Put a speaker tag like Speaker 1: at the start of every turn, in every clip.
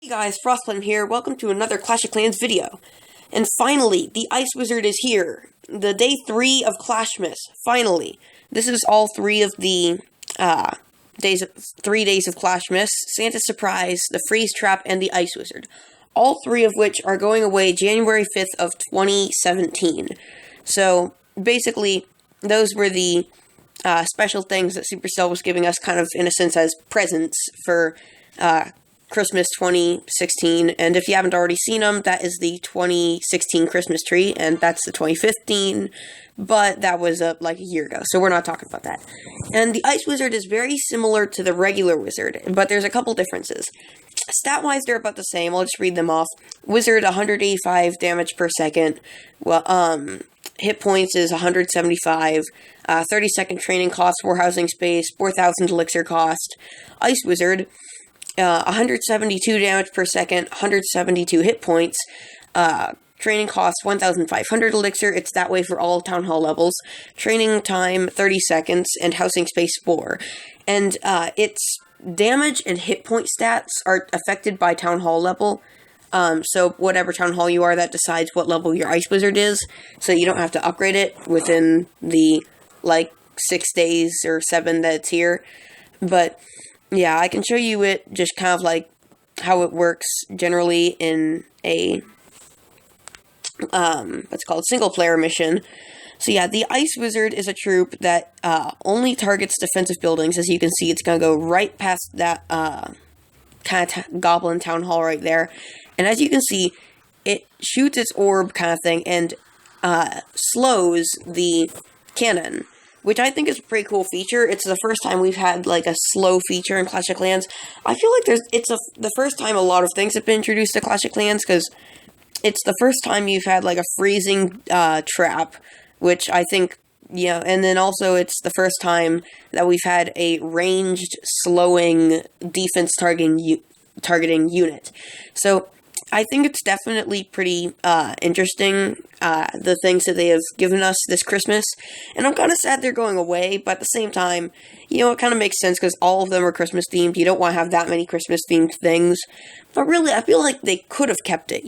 Speaker 1: Hey guys, Frostplane here. Welcome to another Clash of Clans video. And finally, the Ice Wizard is here. The day 3 of Clashmas. Finally. This is all 3 of the 3 days of Clashmas. Santa's Surprise, the Freeze Trap, and the Ice Wizard. All 3 of which are going away January 5th of 2017. So, basically, those were the special things that Supercell was giving us kind of, in a sense, as presents for Christmas 2016, and if you haven't already seen them, that is the 2016 Christmas tree, and that's the 2015, but that was like a year ago, so we're not talking about that. And the Ice Wizard is very similar to the regular Wizard, but there's a couple differences. Stat-wise, they're about the same. I'll just read them off. Wizard, 185 damage per second. Well, hit points is 175. 30-second training cost, 4 housing space, 4,000 elixir cost. Ice Wizard, 172 damage per second, 172 hit points, training costs 1,500 elixir, it's that way for all Town Hall levels, training time 30 seconds, and housing space 4. And its damage and hit point stats are affected by Town Hall level, so whatever Town Hall you are, that decides what level your Ice Wizard is, so you don't have to upgrade it within the, 6 days or 7 that it's here, but yeah, I can show you it, just kind of how it works generally in a, what's called single-player mission. So yeah, the Ice Wizard is a troop that, only targets defensive buildings. As you can see, it's gonna go right past that, kind of Goblin Town Hall right there. And as you can see, it shoots its orb kind of thing, and, slows the cannon, which I think is a pretty cool feature. It's the first time we've had, a slow feature in Clash of Clans. I feel like the first time a lot of things have been introduced to Clash of Clans, because it's the first time you've had, a freezing, trap, which I think, and then also it's the first time that we've had a ranged, slowing, defense targeting unit. So, I think it's definitely pretty, interesting, the things that they have given us this Christmas, and I'm kind of sad they're going away, but at the same time, it kind of makes sense, because all of them are Christmas-themed. You don't want to have that many Christmas-themed things, but really, I feel like they could have kept it,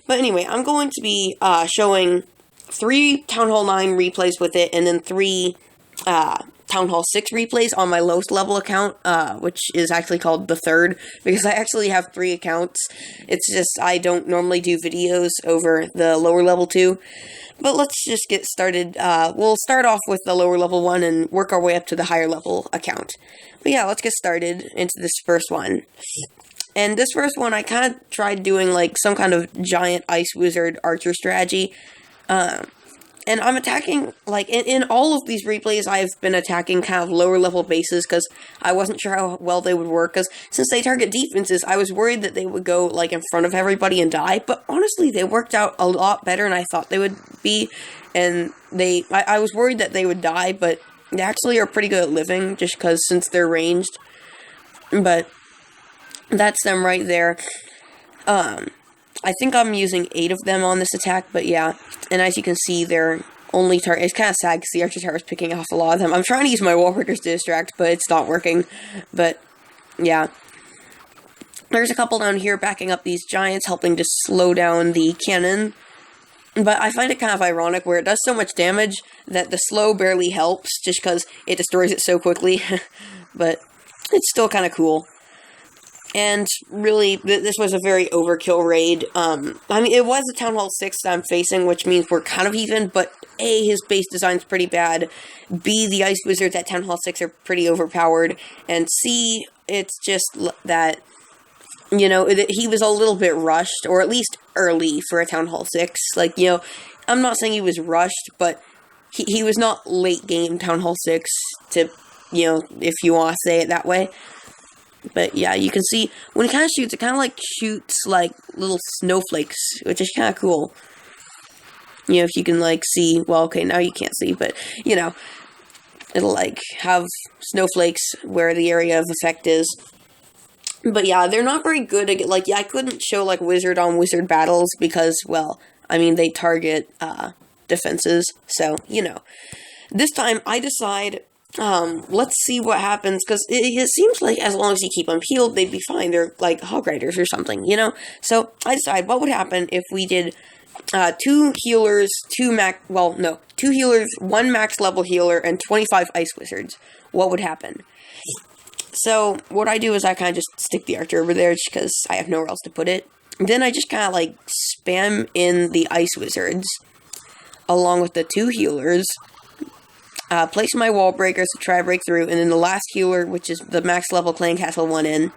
Speaker 1: But anyway, I'm going to be, showing 3 Town Hall 9 replays with it, and then 3, Town Hall 6 replays on my lowest level account, which is actually called the 3rd, because I actually have 3 accounts. It's just, I don't normally do videos over the lower level 2. But let's just get started. We'll start off with the lower level 1 and work our way up to the higher level account. But yeah, let's get started into this first one. And this first one, I kind of tried doing, some kind of giant Ice Wizard archer strategy. And I'm attacking, in all of these replays, I've been attacking kind of lower-level bases, because I wasn't sure how well they would work, because since they target defenses, I was worried that they would go, in front of everybody and die, but honestly, they worked out a lot better than I thought they would be, and I was worried that they would die, but they actually are pretty good at living, just because, since they're ranged, but that's them right there. I think I'm using 8 of them on this attack, but yeah, and as you can see, they're only target. It's kind of sad because the Archer Tower is picking off a lot of them. I'm trying to use my wall breakers to distract, but it's not working. But yeah, there's a couple down here backing up these giants, helping to slow down the cannon. But I find it kind of ironic where it does so much damage that the slow barely helps, just because it destroys it so quickly. But it's still kind of cool. And really, this was a very overkill raid. It was a Town Hall 6 that I'm facing, which means we're kind of even, but A, his base design's pretty bad, B, the Ice Wizards at Town Hall 6 are pretty overpowered, and C, it's just that, he was a little bit rushed, or at least early for a Town Hall 6. I'm not saying he was rushed, but he was not late game Town Hall 6 to, if you want to say it that way. But yeah, you can see, when it kind of shoots, it kind of shoots little snowflakes, which is kind of cool. If you can see, well, okay, now you can't see, but, it'll have snowflakes where the area of effect is. But yeah, they're not very good at, I couldn't show, wizard on wizard battles, because, well, they target, defenses, so, This time, I decide let's see what happens, because it seems like as long as you keep them healed, they'd be fine. They're like hog riders or something, you know? So I decided, what would happen if we did 2 healers, 2 healers, 1 max level healer, and 25 ice wizards? What would happen? So what I do is I kind of just stick the archer over there just because I have nowhere else to put it. Then I just kind of like spam in the ice wizards along with the 2 healers. Place my wall breakers to try to break through, and then the last healer, which is the max level clan castle one in.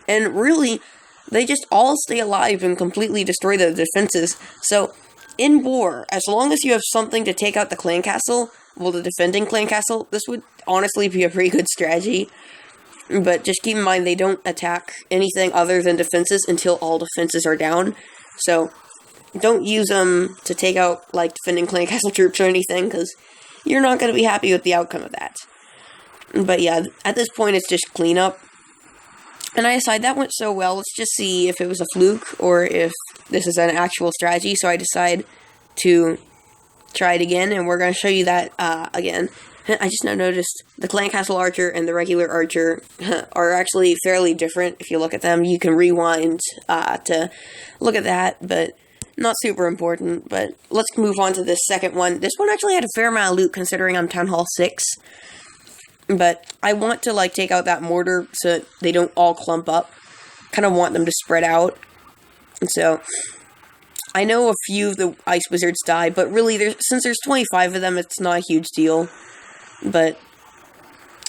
Speaker 1: And really, they just all stay alive and completely destroy the defenses. So, in war, as long as you have something to take out the clan castle, well, the defending clan castle, this would honestly be a pretty good strategy. But just keep in mind, they don't attack anything other than defenses until all defenses are down. So, don't use them to take out, like, defending clan castle troops or anything, because you're not going to be happy with the outcome of that. But yeah, at this point, it's just cleanup. And I decide that went so well, let's just see if it was a fluke or if this is an actual strategy. So I decide to try it again, and we're going to show you that again. I just now noticed the clan castle archer and the regular archer are actually fairly different. If you look at them, you can rewind to look at that, but not super important. But let's move on to this second one. This one actually had a fair amount of loot considering I'm Town Hall 6. But I want to, like, take out that mortar so that they don't all clump up. Kind of want them to spread out. And so, I know a few of the ice wizards die, but really, since there's 25 of them, it's not a huge deal. But,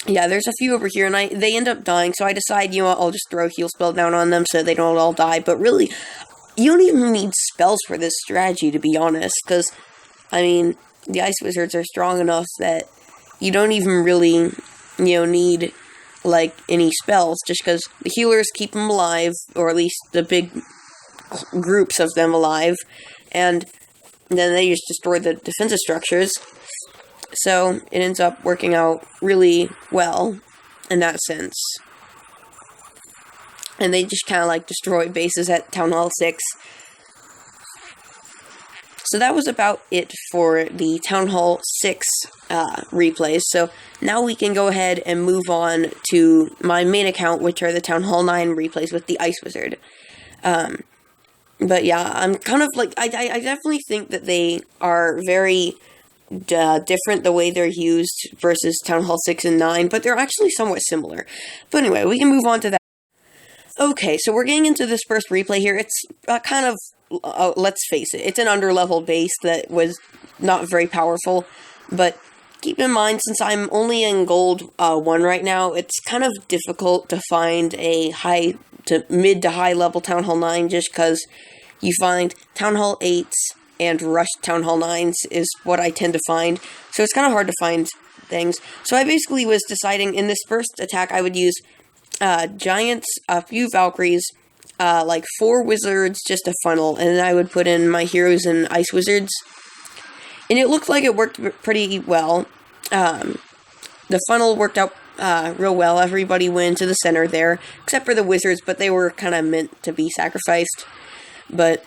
Speaker 1: yeah, there's a few over here, and they end up dying, so I decide, you know what, I'll just throw a heal spell down on them so they don't all die. But really, you don't even need spells for this strategy, to be honest, because, I mean, the ice wizards are strong enough that you don't even really, need, like, any spells, just because the healers keep them alive, or at least the big groups of them alive, and then they just destroy the defensive structures. So, it ends up working out really well, in that sense. And they just kind of, like, destroy bases at Town Hall 6. So that was about it for the Town Hall 6 replays. So now we can go ahead and move on to my main account, which are the Town Hall 9 replays with the Ice Wizard. But yeah, I'm kind of like, I definitely think that they are very different the way they're used versus Town Hall 6 and 9, but they're actually somewhat similar. But anyway, we can move on to that. Okay, so we're getting into this first replay here. It's kind of, let's face it, it's an underlevel base that was not very powerful, but keep in mind, since I'm only in gold 1 right now, it's kind of difficult to find a mid to high level Town Hall 9, just because you find Town Hall 8s and rushed Town Hall 9s is what I tend to find, so it's kind of hard to find things. So I basically was deciding in this first attack I would use giants, a few Valkyries, like 4 wizards, just a funnel, and then I would put in my heroes and ice wizards. And it looked like it worked pretty well. The funnel worked out real well. Everybody went into the center there, except for the wizards, but they were kind of meant to be sacrificed. But,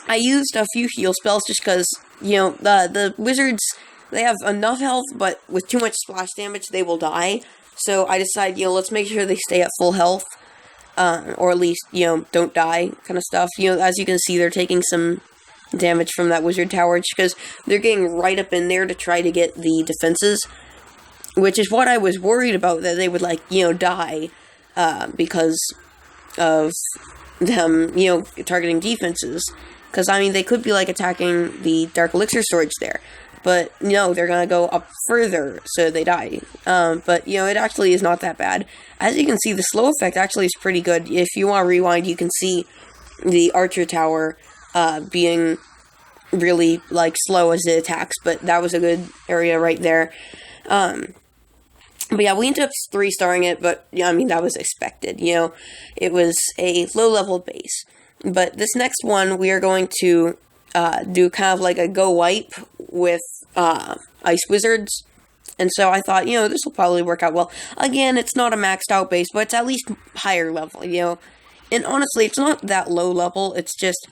Speaker 1: I used a few heal spells just because, the wizards, they have enough health, but with too much splash damage, they will die. So I decided, let's make sure they stay at full health, or at least, don't die, kind of stuff. As you can see, they're taking some damage from that wizard tower, just because they're getting right up in there to try to get the defenses, which is what I was worried about, that they would, die, because of them, targeting defenses. Because, they could be, attacking the Dark Elixir storage there. But, no, they're going to go up further, so they die. But, it actually is not that bad. As you can see, the slow effect actually is pretty good. If you want to rewind, you can see the Archer Tower being really, slow as it attacks. But that was a good area right there. But, yeah, we ended up 3-starring it, but, that was expected. It was a low-level base. But this next one, we are going to do kind of like a go wipe with ice wizards, and so I thought, this will probably work out well. Again, it's not a maxed out base, but it's at least higher level, and honestly, it's not that low level, it's just,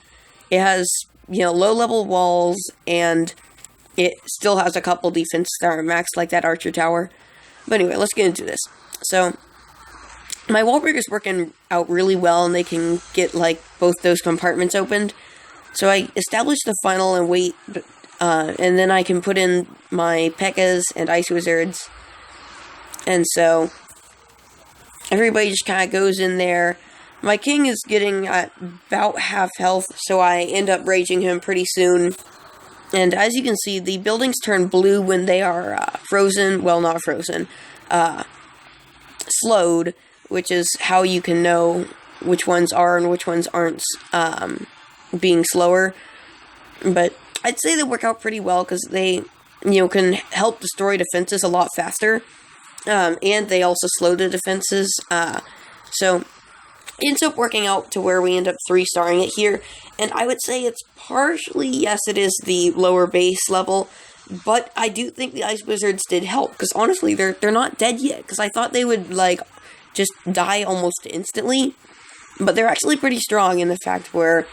Speaker 1: it has, low level walls, and it still has a couple defenses that are maxed, like that archer tower. But anyway, let's get into this. So, my wall break is working out really well, and they can get, like, both those compartments opened. So I establish the final and wait, and then I can put in my P.E.K.K.A.s and Ice Wizards. And so, everybody just kind of goes in there. My king is getting at about half health, so I end up raging him pretty soon. And as you can see, the buildings turn blue when they are frozen. Well, not frozen. Slowed, which is how you can know which ones are and which ones aren't being slower. But I'd say they work out pretty well because they, can help destroy defenses a lot faster. And they also slow the defenses. So it ends up working out to where we end up 3-starring it here. And I would say it's partially, yes, it is the lower base level, but I do think the Ice Wizards did help, because honestly, they're not dead yet, because I thought they would, like, just die almost instantly, but they're actually pretty strong in the fact where,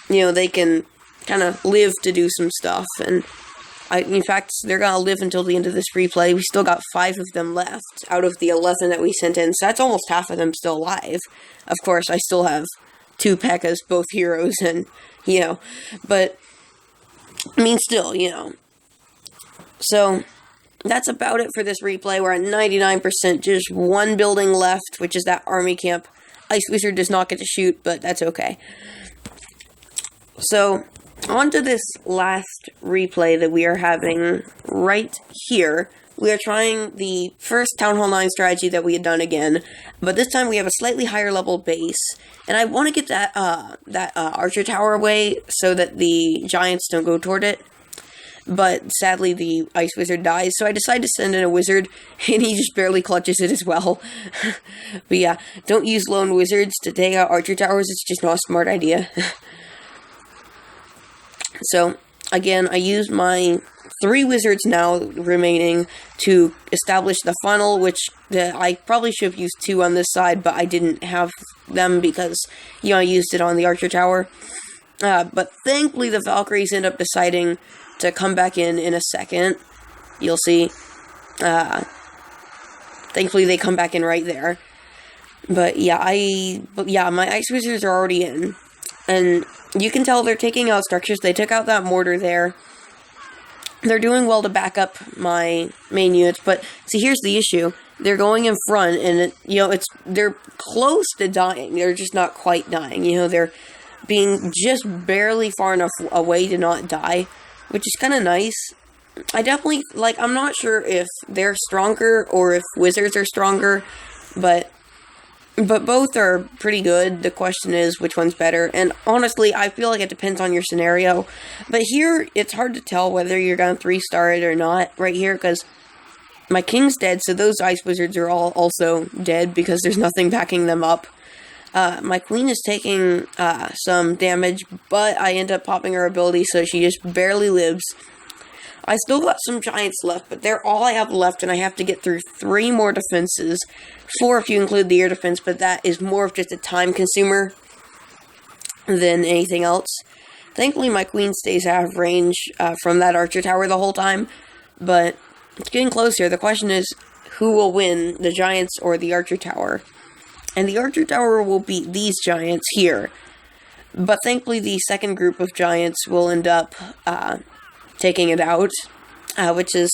Speaker 1: they can kind of live to do some stuff, and in fact, they're gonna live until the end of this replay. We still got 5 of them left out of the 11 that we sent in, so that's almost half of them still alive. Of course, I still have 2 P.E.K.K.A.s, both heroes, and, but, I mean, still, So, that's about it for this replay. We're at 99%, just 1 building left, which is that army camp. Ice Wizard does not get to shoot, but that's okay. So, on to this last replay that we are having right here. We are trying the first Town Hall 9 strategy that we had done again, but this time we have a slightly higher level base, and I want to get that archer tower away so that the giants don't go toward it, but sadly the Ice Wizard dies, so I decide to send in a wizard, and he just barely clutches it as well. But yeah, don't use lone wizards to take out archer towers, it's just not a smart idea. So, again, I use my 3 wizards now remaining to establish the funnel, which I probably should have used 2 on this side, but I didn't have them because, I used it on the archer tower. But thankfully, the Valkyries end up deciding to come back in a second. You'll see. Thankfully, they come back in right there. But yeah, my Ice Wizards are already in. And you can tell they're taking out structures. They took out that mortar there. They're doing well to back up my main units, but see, here's the issue. They're going in front, and they're close to dying. They're just not quite dying. They're being just barely far enough away to not die, which is kind of nice. I definitely, I'm not sure if they're stronger or if wizards are stronger, but both are pretty good. The question is, which one's better? And honestly, I feel like it depends on your scenario. But here, it's hard to tell whether you're going to 3-star it or not right here, because my king's dead, so those Ice Wizards are all also dead because there's nothing backing them up. My queen is taking some damage, but I end up popping her ability, so she just barely lives. I still got some giants left, but they're all I have left, and I have to get through 3 more defenses. 4 if you include the air defense, but that is more of just a time consumer than anything else. Thankfully, my queen stays out of range from that archer tower the whole time, but it's getting close here. The question is, who will win, the giants or the archer tower? And the archer tower will beat these giants here. But thankfully, the second group of giants will end up taking it out, which is,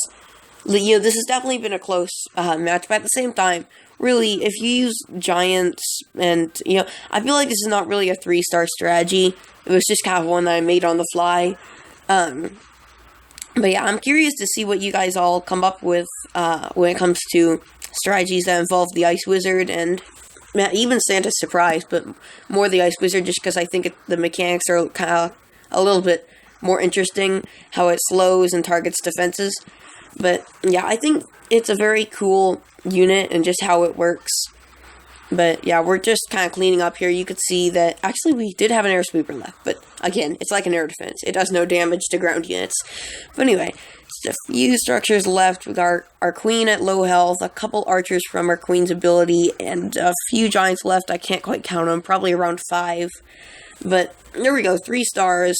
Speaker 1: this has definitely been a close match, but at the same time, really, if you use giants, and, I feel like this is not really a 3-star strategy. It was just kind of one that I made on the fly. But yeah, I'm curious to see what you guys all come up with when it comes to strategies that involve the Ice Wizard and even Santa's Surprise, but more the Ice Wizard, just because I think the mechanics are kind of a little bit more interesting, how it slows and targets defenses. But yeah, I think it's a very cool unit and just how it works. But yeah, we're just kind of cleaning up here. You could see that actually we did have an air sweeper left, but again, it's like an air defense. It does no damage to ground units. But anyway, just a few structures left with our queen at low health, a couple archers from our queen's ability, and a few giants left. I can't quite count them, probably around 5. But there we go, 3 stars.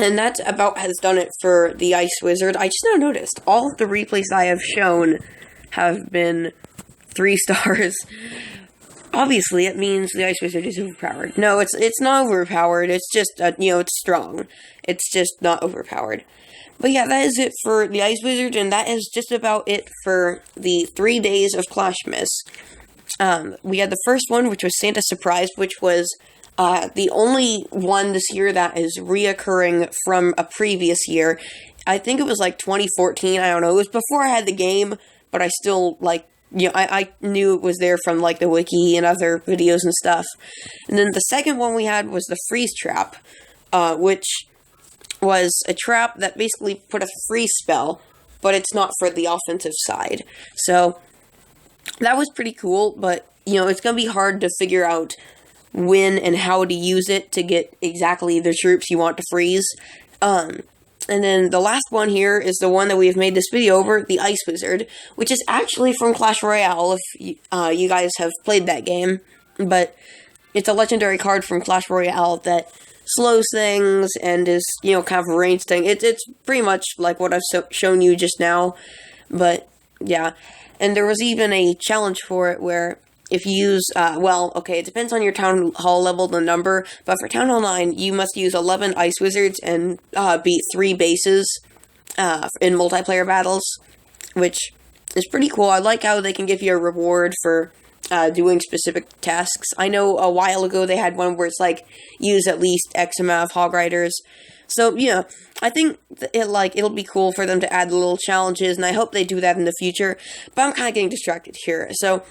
Speaker 1: And that about has done it for the Ice Wizard. I just now noticed all of the replays I have shown have been 3 stars. Obviously, it means the Ice Wizard is overpowered. No, it's not overpowered. It's just, it's strong. It's just not overpowered. But yeah, that is it for the Ice Wizard, and that is just about it for the 3 days of Clashmas. We had the first one, which was Santa Surprise, which was the only one this year that is reoccurring from a previous year. I think it was like 2014, I don't know. It was before I had the game, but I still, I knew it was there from, the wiki and other videos and stuff. And then the second one we had was the Freeze Trap, which was a trap that basically put a freeze spell, but it's not for the offensive side. So, that was pretty cool, but, it's going to be hard to figure out when and how to use it to get exactly the troops you want to freeze. And then the last one here is the one that we've made this video over, the Ice Wizard, which is actually from Clash Royale, if you guys have played that game. But it's a legendary card from Clash Royale that slows things and is, kind of a ranged thing. It's pretty much like what I've shown you just now. But, yeah. And there was even a challenge for it where if you use, it depends on your Town Hall level, the number, but for Town Hall 9, you must use 11 Ice Wizards and beat 3 bases in multiplayer battles, which is pretty cool. I like how they can give you a reward for doing specific tasks. I know a while ago they had one where it's use at least X amount of Hog Riders. So, I think it'll be cool for them to add little challenges, and I hope they do that in the future, but I'm kind of getting distracted here. So,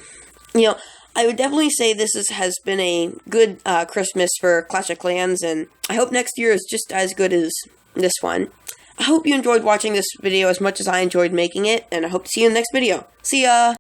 Speaker 1: I would definitely say this has been a good Christmas for Clash of Clans, and I hope next year is just as good as this one. I hope you enjoyed watching this video as much as I enjoyed making it, and I hope to see you in the next video. See ya!